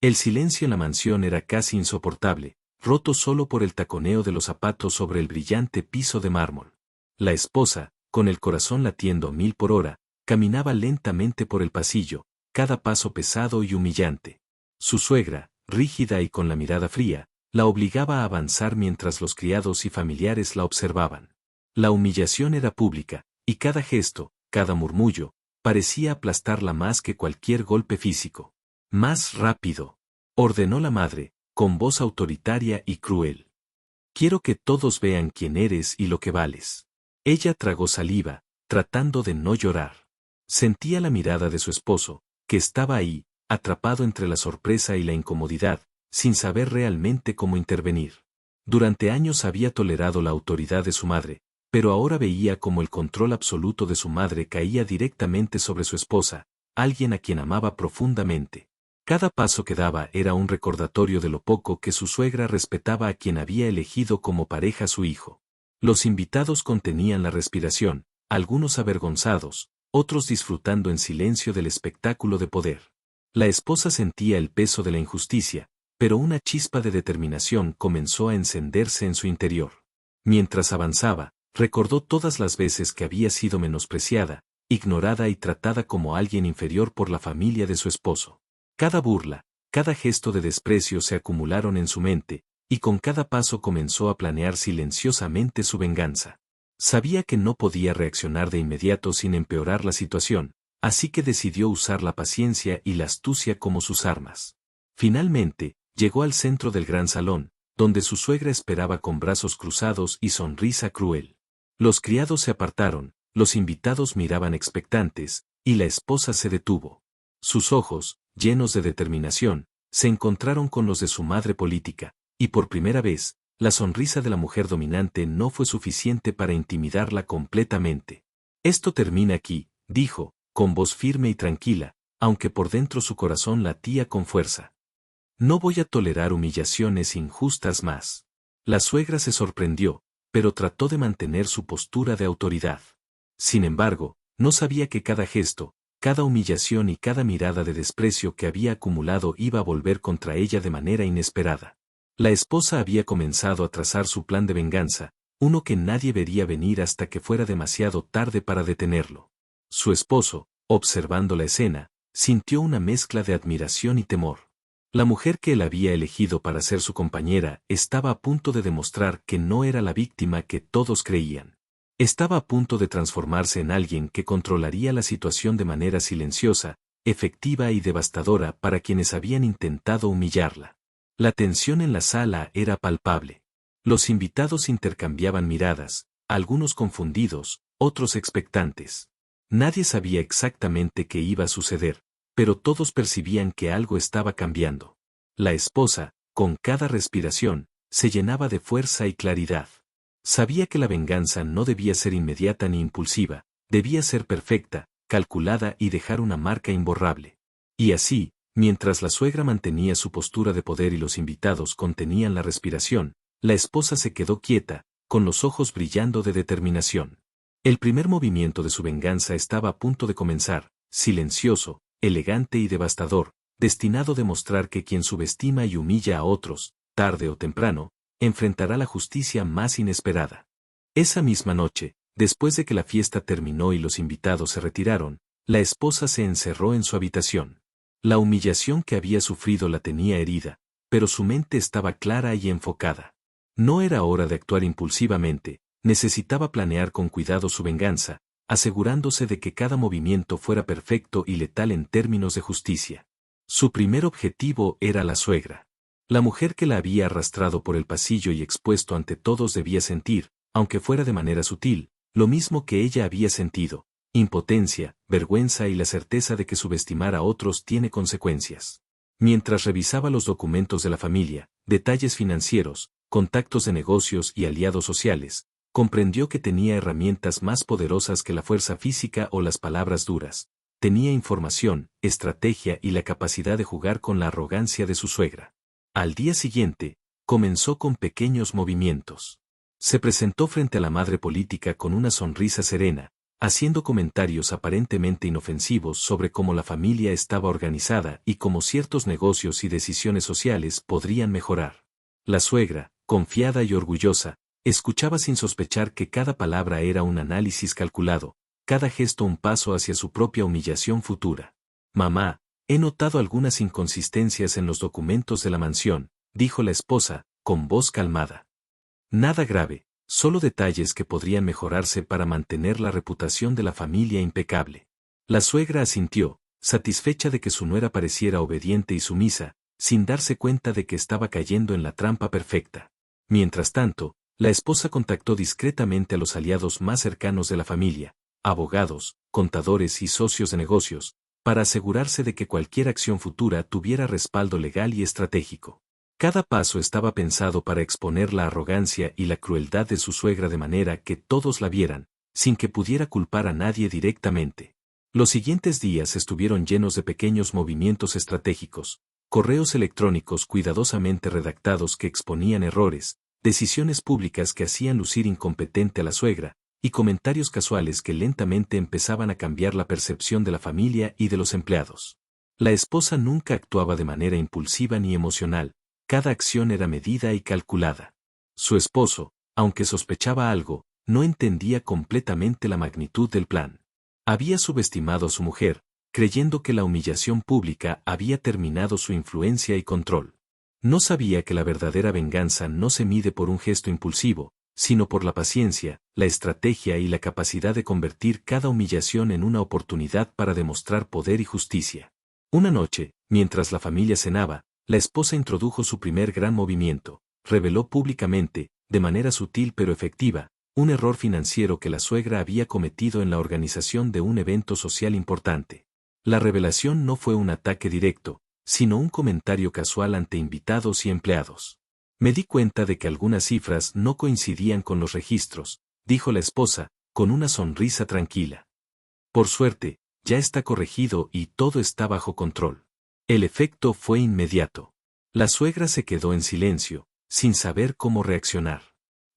El silencio en la mansión era casi insoportable, roto solo por el taconeo de los zapatos sobre el brillante piso de mármol. La esposa, con el corazón latiendo a 1000 por hora, caminaba lentamente por el pasillo, cada paso pesado y humillante. Su suegra, rígida y con la mirada fría, la obligaba a avanzar mientras los criados y familiares la observaban. La humillación era pública, y cada gesto, cada murmullo, parecía aplastarla más que cualquier golpe físico. «Más rápido», ordenó la madre, con voz autoritaria y cruel. «Quiero que todos vean quién eres y lo que vales». Ella tragó saliva, tratando de no llorar. Sentía la mirada de su esposo, que estaba ahí, atrapado entre la sorpresa y la incomodidad, sin saber realmente cómo intervenir. Durante años había tolerado la autoridad de su madre, pero ahora veía cómo el control absoluto de su madre caía directamente sobre su esposa, alguien a quien amaba profundamente. Cada paso que daba era un recordatorio de lo poco que su suegra respetaba a quien había elegido como pareja su hijo. Los invitados contenían la respiración, algunos avergonzados, otros disfrutando en silencio del espectáculo de poder. La esposa sentía el peso de la injusticia, pero una chispa de determinación comenzó a encenderse en su interior. Mientras avanzaba, recordó todas las veces que había sido menospreciada, ignorada y tratada como alguien inferior por la familia de su esposo. Cada burla, cada gesto de desprecio se acumularon en su mente, y con cada paso comenzó a planear silenciosamente su venganza. Sabía que no podía reaccionar de inmediato sin empeorar la situación, así que decidió usar la paciencia y la astucia como sus armas. Finalmente, llegó al centro del gran salón, donde su suegra esperaba con brazos cruzados y sonrisa cruel. Los criados se apartaron, los invitados miraban expectantes, y la esposa se detuvo. Sus ojos, llenos de determinación, se encontraron con los de su madre política, y por primera vez, la sonrisa de la mujer dominante no fue suficiente para intimidarla completamente. «Esto termina aquí», dijo, con voz firme y tranquila, aunque por dentro su corazón latía con fuerza. «No voy a tolerar humillaciones injustas más». La suegra se sorprendió, pero trató de mantener su postura de autoridad. Sin embargo, no sabía que cada gesto, cada humillación y cada mirada de desprecio que había acumulado iba a volver contra ella de manera inesperada. La esposa había comenzado a trazar su plan de venganza, uno que nadie vería venir hasta que fuera demasiado tarde para detenerlo. Su esposo, observando la escena, sintió una mezcla de admiración y temor. La mujer que él había elegido para ser su compañera estaba a punto de demostrar que no era la víctima que todos creían. Estaba a punto de transformarse en alguien que controlaría la situación de manera silenciosa, efectiva y devastadora para quienes habían intentado humillarla. La tensión en la sala era palpable. Los invitados intercambiaban miradas, algunos confundidos, otros expectantes. Nadie sabía exactamente qué iba a suceder, pero todos percibían que algo estaba cambiando. La esposa, con cada respiración, se llenaba de fuerza y claridad. Sabía que la venganza no debía ser inmediata ni impulsiva, debía ser perfecta, calculada y dejar una marca imborrable. Y así, mientras la suegra mantenía su postura de poder y los invitados contenían la respiración, la esposa se quedó quieta, con los ojos brillando de determinación. El primer movimiento de su venganza estaba a punto de comenzar, silencioso, elegante y devastador, destinado a demostrar que quien subestima y humilla a otros, tarde o temprano, enfrentará la justicia más inesperada. Esa misma noche, después de que la fiesta terminó y los invitados se retiraron, la esposa se encerró en su habitación. La humillación que había sufrido la tenía herida, pero su mente estaba clara y enfocada. No era hora de actuar impulsivamente, necesitaba planear con cuidado su venganza, asegurándose de que cada movimiento fuera perfecto y letal en términos de justicia. Su primer objetivo era la suegra. La mujer que la había arrastrado por el pasillo y expuesto ante todos debía sentir, aunque fuera de manera sutil, lo mismo que ella había sentido: impotencia, vergüenza y la certeza de que subestimar a otros tiene consecuencias. Mientras revisaba los documentos de la familia, detalles financieros, contactos de negocios y aliados sociales, comprendió que tenía herramientas más poderosas que la fuerza física o las palabras duras. Tenía información, estrategia y la capacidad de jugar con la arrogancia de su suegra. Al día siguiente, comenzó con pequeños movimientos. Se presentó frente a la madre política con una sonrisa serena, haciendo comentarios aparentemente inofensivos sobre cómo la familia estaba organizada y cómo ciertos negocios y decisiones sociales podrían mejorar. La suegra, confiada y orgullosa, escuchaba sin sospechar que cada palabra era un análisis calculado, cada gesto un paso hacia su propia humillación futura. Mamá, he notado algunas inconsistencias en los documentos de la mansión, dijo la esposa, con voz calmada. Nada grave, solo detalles que podrían mejorarse para mantener la reputación de la familia impecable. La suegra asintió, satisfecha de que su nuera pareciera obediente y sumisa, sin darse cuenta de que estaba cayendo en la trampa perfecta. Mientras tanto, la esposa contactó discretamente a los aliados más cercanos de la familia, abogados, contadores y socios de negocios, para asegurarse de que cualquier acción futura tuviera respaldo legal y estratégico. Cada paso estaba pensado para exponer la arrogancia y la crueldad de su suegra de manera que todos la vieran, sin que pudiera culpar a nadie directamente. Los siguientes días estuvieron llenos de pequeños movimientos estratégicos, correos electrónicos cuidadosamente redactados que exponían errores, decisiones públicas que hacían lucir incompetente a la suegra, y comentarios casuales que lentamente empezaban a cambiar la percepción de la familia y de los empleados. La esposa nunca actuaba de manera impulsiva ni emocional, cada acción era medida y calculada. Su esposo, aunque sospechaba algo, no entendía completamente la magnitud del plan. Había subestimado a su mujer, creyendo que la humillación pública había terminado su influencia y control. No sabía que la verdadera venganza no se mide por un gesto impulsivo, sino por la paciencia, la estrategia y la capacidad de convertir cada humillación en una oportunidad para demostrar poder y justicia. Una noche, mientras la familia cenaba, la esposa introdujo su primer gran movimiento, reveló públicamente, de manera sutil pero efectiva, un error financiero que la suegra había cometido en la organización de un evento social importante. La revelación no fue un ataque directo, sino un comentario casual ante invitados y empleados. Me di cuenta de que algunas cifras no coincidían con los registros, dijo la esposa, con una sonrisa tranquila. Por suerte, ya está corregido y todo está bajo control. El efecto fue inmediato. La suegra se quedó en silencio, sin saber cómo reaccionar.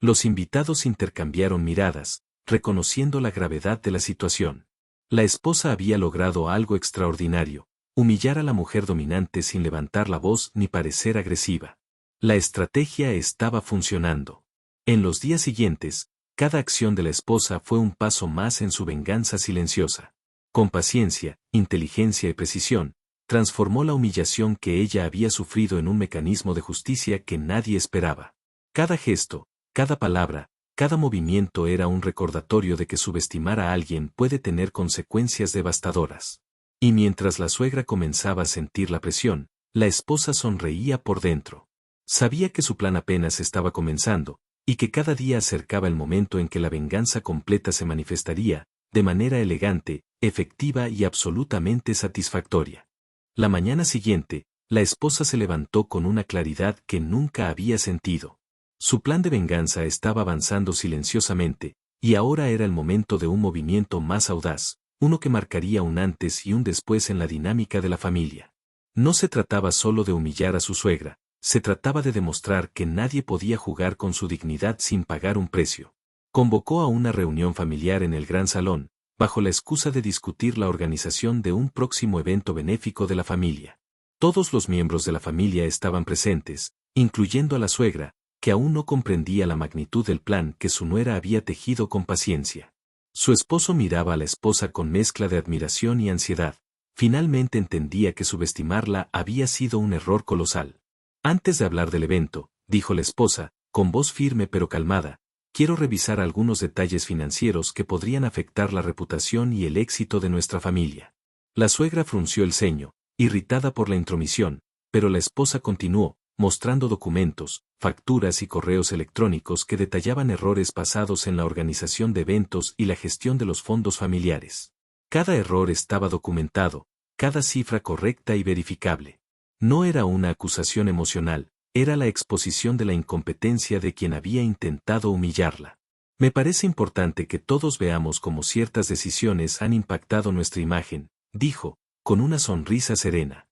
Los invitados intercambiaron miradas, reconociendo la gravedad de la situación. La esposa había logrado algo extraordinario, humillar a la mujer dominante sin levantar la voz ni parecer agresiva. La estrategia estaba funcionando. En los días siguientes, cada acción de la esposa fue un paso más en su venganza silenciosa. Con paciencia, inteligencia y precisión, transformó la humillación que ella había sufrido en un mecanismo de justicia que nadie esperaba. Cada gesto, cada palabra, cada movimiento era un recordatorio de que subestimar a alguien puede tener consecuencias devastadoras. Y mientras la suegra comenzaba a sentir la presión, la esposa sonreía por dentro. Sabía que su plan apenas estaba comenzando, y que cada día acercaba el momento en que la venganza completa se manifestaría, de manera elegante, efectiva y absolutamente satisfactoria. La mañana siguiente, la esposa se levantó con una claridad que nunca había sentido. Su plan de venganza estaba avanzando silenciosamente, y ahora era el momento de un movimiento más audaz, uno que marcaría un antes y un después en la dinámica de la familia. No se trataba solo de humillar a su suegra, se trataba de demostrar que nadie podía jugar con su dignidad sin pagar un precio. Convocó a una reunión familiar en el gran salón, bajo la excusa de discutir la organización de un próximo evento benéfico de la familia. Todos los miembros de la familia estaban presentes, incluyendo a la suegra, que aún no comprendía la magnitud del plan que su nuera había tejido con paciencia. Su esposo miraba a la esposa con mezcla de admiración y ansiedad. Finalmente entendía que subestimarla había sido un error colosal. Antes de hablar del evento, dijo la esposa, con voz firme pero calmada, quiero revisar algunos detalles financieros que podrían afectar la reputación y el éxito de nuestra familia. La suegra frunció el ceño, irritada por la intromisión, pero la esposa continuó, mostrando documentos, facturas y correos electrónicos que detallaban errores pasados en la organización de eventos y la gestión de los fondos familiares. Cada error estaba documentado, cada cifra correcta y verificable. No era una acusación emocional, era la exposición de la incompetencia de quien había intentado humillarla. Me parece importante que todos veamos cómo ciertas decisiones han impactado nuestra imagen, dijo, con una sonrisa serena.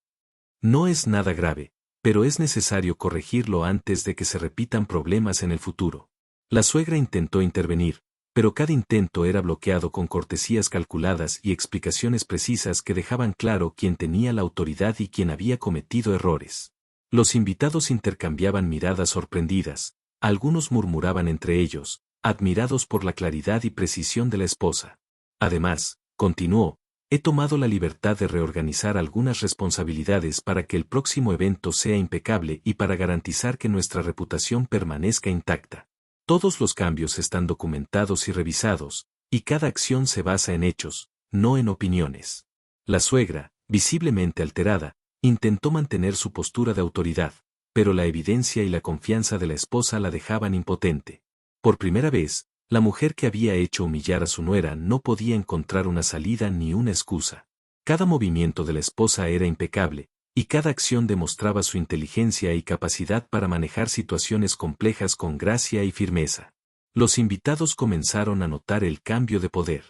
No es nada grave, pero es necesario corregirlo antes de que se repitan problemas en el futuro. La suegra intentó intervenir, pero cada intento era bloqueado con cortesías calculadas y explicaciones precisas que dejaban claro quién tenía la autoridad y quién había cometido errores. Los invitados intercambiaban miradas sorprendidas, algunos murmuraban entre ellos, admirados por la claridad y precisión de la esposa. Además, continuó, he tomado la libertad de reorganizar algunas responsabilidades para que el próximo evento sea impecable y para garantizar que nuestra reputación permanezca intacta. Todos los cambios están documentados y revisados, y cada acción se basa en hechos, no en opiniones. La suegra, visiblemente alterada, intentó mantener su postura de autoridad, pero la evidencia y la confianza de la esposa la dejaban impotente. Por primera vez, la mujer que había hecho humillar a su nuera no podía encontrar una salida ni una excusa. Cada movimiento de la esposa era impecable, y cada acción demostraba su inteligencia y capacidad para manejar situaciones complejas con gracia y firmeza. Los invitados comenzaron a notar el cambio de poder.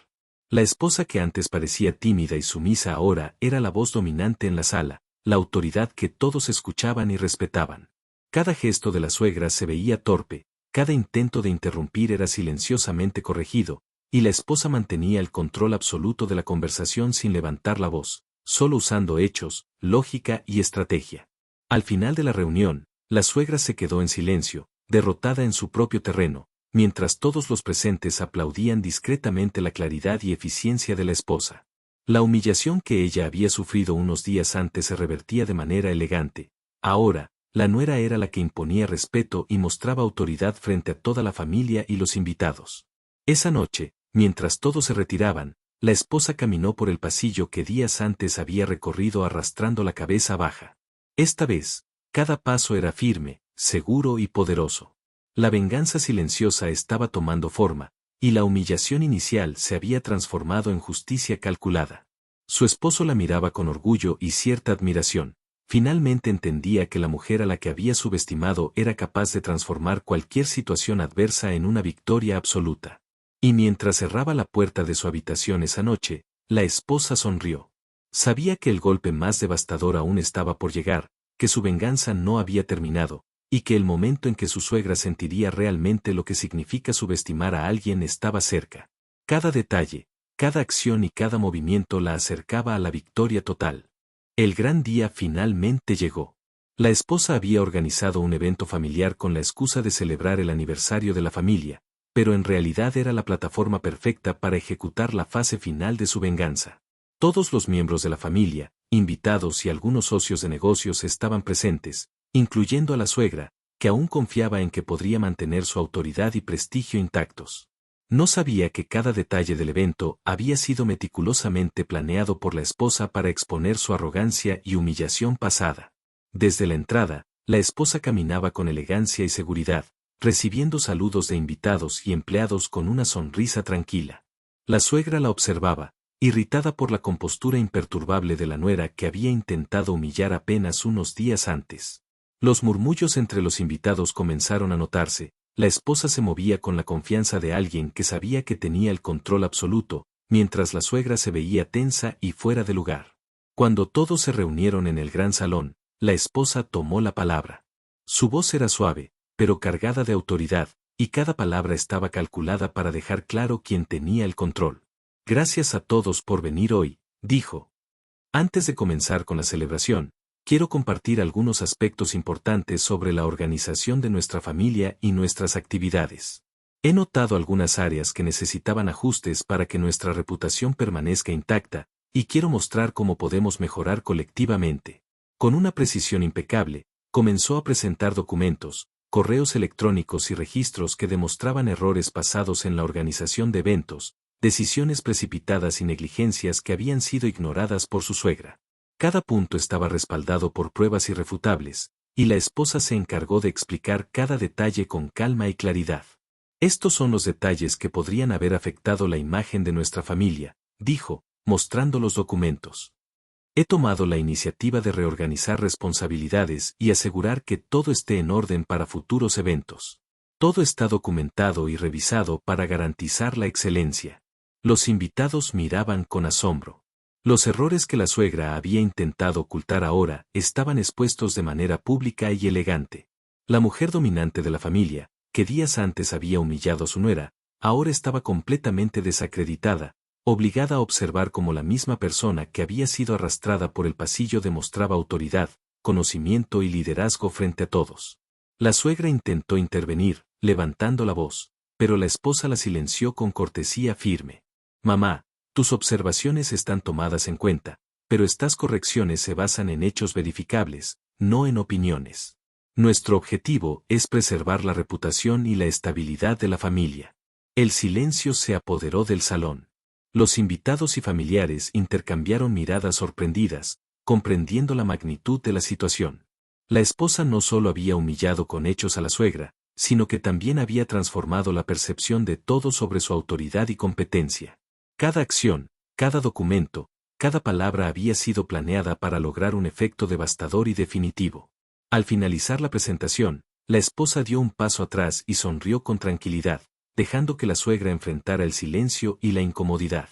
La esposa que antes parecía tímida y sumisa ahora era la voz dominante en la sala, la autoridad que todos escuchaban y respetaban. Cada gesto de la suegra se veía torpe, cada intento de interrumpir era silenciosamente corregido, y la esposa mantenía el control absoluto de la conversación sin levantar la voz, solo usando hechos, lógica y estrategia. Al final de la reunión, la suegra se quedó en silencio, derrotada en su propio terreno, mientras todos los presentes aplaudían discretamente la claridad y eficiencia de la esposa. La humillación que ella había sufrido unos días antes se revertía de manera elegante. Ahora, la nuera era la que imponía respeto y mostraba autoridad frente a toda la familia y los invitados. Esa noche, mientras todos se retiraban, la esposa caminó por el pasillo que días antes había recorrido arrastrando la cabeza baja. Esta vez, cada paso era firme, seguro y poderoso. La venganza silenciosa estaba tomando forma, y la humillación inicial se había transformado en justicia calculada. Su esposo la miraba con orgullo y cierta admiración. Finalmente entendía que la mujer a la que había subestimado era capaz de transformar cualquier situación adversa en una victoria absoluta. Y mientras cerraba la puerta de su habitación esa noche, la esposa sonrió. Sabía que el golpe más devastador aún estaba por llegar, que su venganza no había terminado, y que el momento en que su suegra sentiría realmente lo que significa subestimar a alguien estaba cerca. Cada detalle, cada acción y cada movimiento la acercaba a la victoria total. El gran día finalmente llegó. La esposa había organizado un evento familiar con la excusa de celebrar el aniversario de la familia, pero en realidad era la plataforma perfecta para ejecutar la fase final de su venganza. Todos los miembros de la familia, invitados y algunos socios de negocios estaban presentes, incluyendo a la suegra, que aún confiaba en que podría mantener su autoridad y prestigio intactos. No sabía que cada detalle del evento había sido meticulosamente planeado por la esposa para exponer su arrogancia y humillación pasada. Desde la entrada, la esposa caminaba con elegancia y seguridad, recibiendo saludos de invitados y empleados con una sonrisa tranquila. La suegra la observaba, irritada por la compostura imperturbable de la nuera que había intentado humillar apenas unos días antes. Los murmullos entre los invitados comenzaron a notarse. La esposa se movía con la confianza de alguien que sabía que tenía el control absoluto, mientras la suegra se veía tensa y fuera de lugar. Cuando todos se reunieron en el gran salón, la esposa tomó la palabra. Su voz era suave, pero cargada de autoridad, y cada palabra estaba calculada para dejar claro quién tenía el control. Gracias a todos por venir hoy, dijo. Antes de comenzar con la celebración, quiero compartir algunos aspectos importantes sobre la organización de nuestra familia y nuestras actividades. He notado algunas áreas que necesitaban ajustes para que nuestra reputación permanezca intacta, y quiero mostrar cómo podemos mejorar colectivamente. Con una precisión impecable, comenzó a presentar documentos, correos electrónicos y registros que demostraban errores pasados en la organización de eventos, decisiones precipitadas y negligencias que habían sido ignoradas por su suegra. Cada punto estaba respaldado por pruebas irrefutables, y la esposa se encargó de explicar cada detalle con calma y claridad. Estos son los detalles que podrían haber afectado la imagen de nuestra familia, dijo, mostrando los documentos. He tomado la iniciativa de reorganizar responsabilidades y asegurar que todo esté en orden para futuros eventos. Todo está documentado y revisado para garantizar la excelencia. Los invitados miraban con asombro. Los errores que la suegra había intentado ocultar ahora estaban expuestos de manera pública y elegante. La mujer dominante de la familia, que días antes había humillado a su nuera, ahora estaba completamente desacreditada, obligada a observar cómo la misma persona que había sido arrastrada por el pasillo demostraba autoridad, conocimiento y liderazgo frente a todos. La suegra intentó intervenir, levantando la voz, pero la esposa la silenció con cortesía firme. Mamá, tus observaciones están tomadas en cuenta, pero estas correcciones se basan en hechos verificables, no en opiniones. Nuestro objetivo es preservar la reputación y la estabilidad de la familia. El silencio se apoderó del salón. Los invitados y familiares intercambiaron miradas sorprendidas, comprendiendo la magnitud de la situación. La esposa no solo había humillado con hechos a la suegra, sino que también había transformado la percepción de todos sobre su autoridad y competencia. Cada acción, cada documento, cada palabra había sido planeada para lograr un efecto devastador y definitivo. Al finalizar la presentación, la esposa dio un paso atrás y sonrió con tranquilidad, dejando que la suegra enfrentara el silencio y la incomodidad.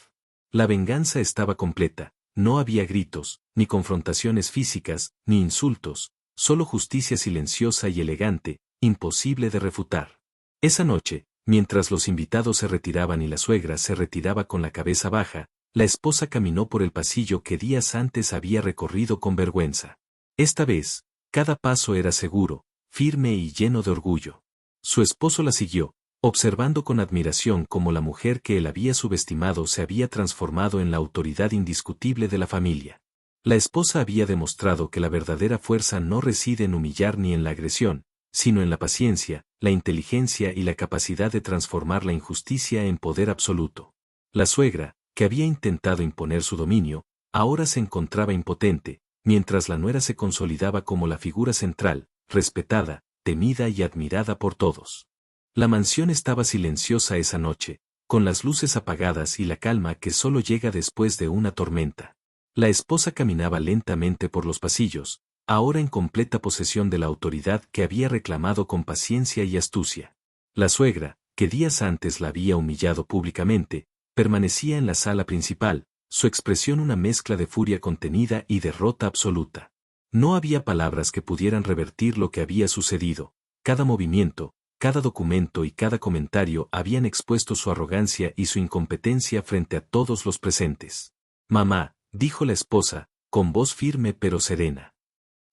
La venganza estaba completa, no había gritos, ni confrontaciones físicas, ni insultos, solo justicia silenciosa y elegante, imposible de refutar. Esa noche, mientras los invitados se retiraban y la suegra se retiraba con la cabeza baja, la esposa caminó por el pasillo que días antes había recorrido con vergüenza. Esta vez, cada paso era seguro, firme y lleno de orgullo. Su esposo la siguió, observando con admiración cómo la mujer que él había subestimado se había transformado en la autoridad indiscutible de la familia. La esposa había demostrado que la verdadera fuerza no reside en humillar ni en la agresión, sino en la paciencia, la inteligencia y la capacidad de transformar la injusticia en poder absoluto. La suegra, que había intentado imponer su dominio, ahora se encontraba impotente, mientras la nuera se consolidaba como la figura central, respetada, temida y admirada por todos. La mansión estaba silenciosa esa noche, con las luces apagadas y la calma que solo llega después de una tormenta. La esposa caminaba lentamente por los pasillos, ahora en completa posesión de la autoridad que había reclamado con paciencia y astucia. La suegra, que días antes la había humillado públicamente, permanecía en la sala principal, su expresión una mezcla de furia contenida y derrota absoluta. No había palabras que pudieran revertir lo que había sucedido. Cada movimiento, cada documento y cada comentario habían expuesto su arrogancia y su incompetencia frente a todos los presentes. Mamá, dijo la esposa, con voz firme pero serena.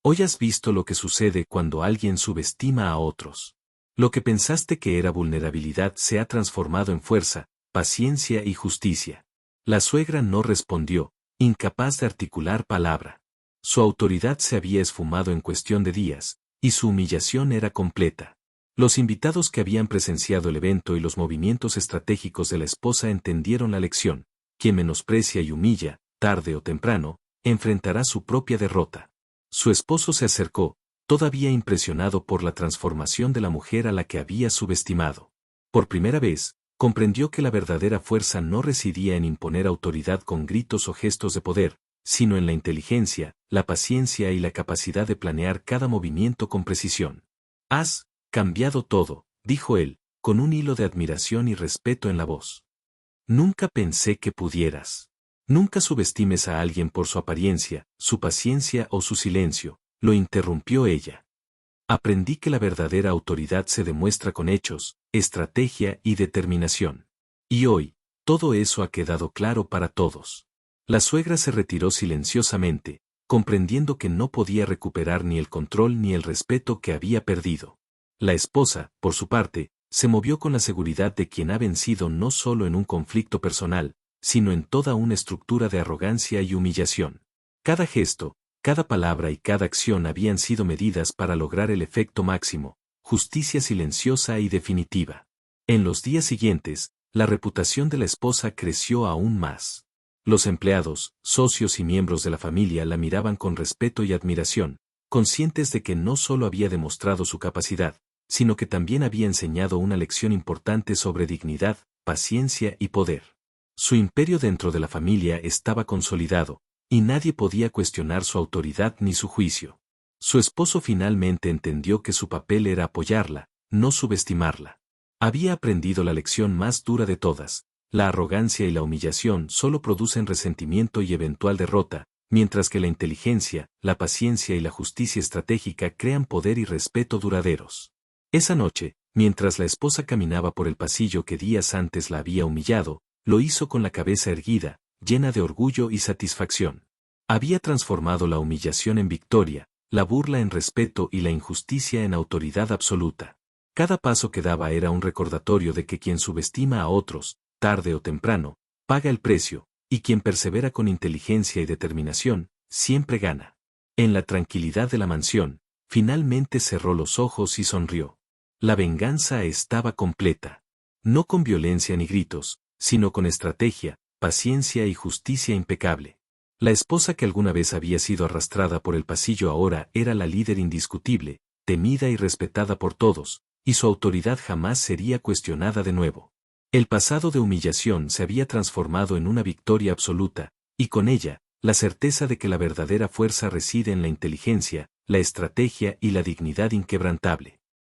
Hoy has visto lo que sucede cuando alguien subestima a otros. Lo que pensaste que era vulnerabilidad se ha transformado en fuerza, paciencia y justicia. La suegra no respondió, incapaz de articular palabra. Su autoridad se había esfumado en cuestión de días, y su humillación era completa. Los invitados que habían presenciado el evento y los movimientos estratégicos de la esposa entendieron la lección: quien menosprecia y humilla, tarde o temprano, enfrentará su propia derrota. Su esposo se acercó, todavía impresionado por la transformación de la mujer a la que había subestimado. Por primera vez, comprendió que la verdadera fuerza no residía en imponer autoridad con gritos o gestos de poder, sino en la inteligencia, la paciencia y la capacidad de planear cada movimiento con precisión. Has cambiado todo, dijo él, con un hilo de admiración y respeto en la voz. Nunca pensé que pudieras. Nunca subestimes a alguien por su apariencia, su paciencia o su silencio, lo interrumpió ella. Aprendí que la verdadera autoridad se demuestra con hechos, estrategia y determinación. Y hoy, todo eso ha quedado claro para todos. La suegra se retiró silenciosamente, comprendiendo que no podía recuperar ni el control ni el respeto que había perdido. La esposa, por su parte, se movió con la seguridad de quien ha vencido no solo en un conflicto personal, sino en toda una estructura de arrogancia y humillación. Cada gesto, cada palabra y cada acción habían sido medidas para lograr el efecto máximo, justicia silenciosa y definitiva. En los días siguientes, la reputación de la esposa creció aún más. Los empleados, socios y miembros de la familia la miraban con respeto y admiración, conscientes de que no solo había demostrado su capacidad, sino que también había enseñado una lección importante sobre dignidad, paciencia y poder. Su imperio dentro de la familia estaba consolidado, y nadie podía cuestionar su autoridad ni su juicio. Su esposo finalmente entendió que su papel era apoyarla, no subestimarla. Había aprendido la lección más dura de todas: la arrogancia y la humillación solo producen resentimiento y eventual derrota, mientras que la inteligencia, la paciencia y la justicia estratégica crean poder y respeto duraderos. Esa noche, Mientras la esposa caminaba por el pasillo que días antes la había humillado, lo hizo con la cabeza erguida, llena de orgullo y satisfacción. Había transformado la humillación en victoria, la burla en respeto y la injusticia en autoridad absoluta. Cada paso que daba era un recordatorio de que quien subestima a otros, tarde o temprano, paga el precio, y quien persevera con inteligencia y determinación, siempre gana. En la tranquilidad de la mansión, finalmente cerró los ojos y sonrió. La venganza estaba completa. No con violencia ni gritos, sino con estrategia, paciencia y justicia impecable. La esposa que alguna vez había sido arrastrada por el pasillo ahora era la líder indiscutible, temida y respetada por todos, y su autoridad jamás sería cuestionada de nuevo. El pasado de humillación se había transformado en una victoria absoluta, y con ella, la certeza de que la verdadera fuerza reside en la inteligencia, la estrategia y la dignidad inquebrantable.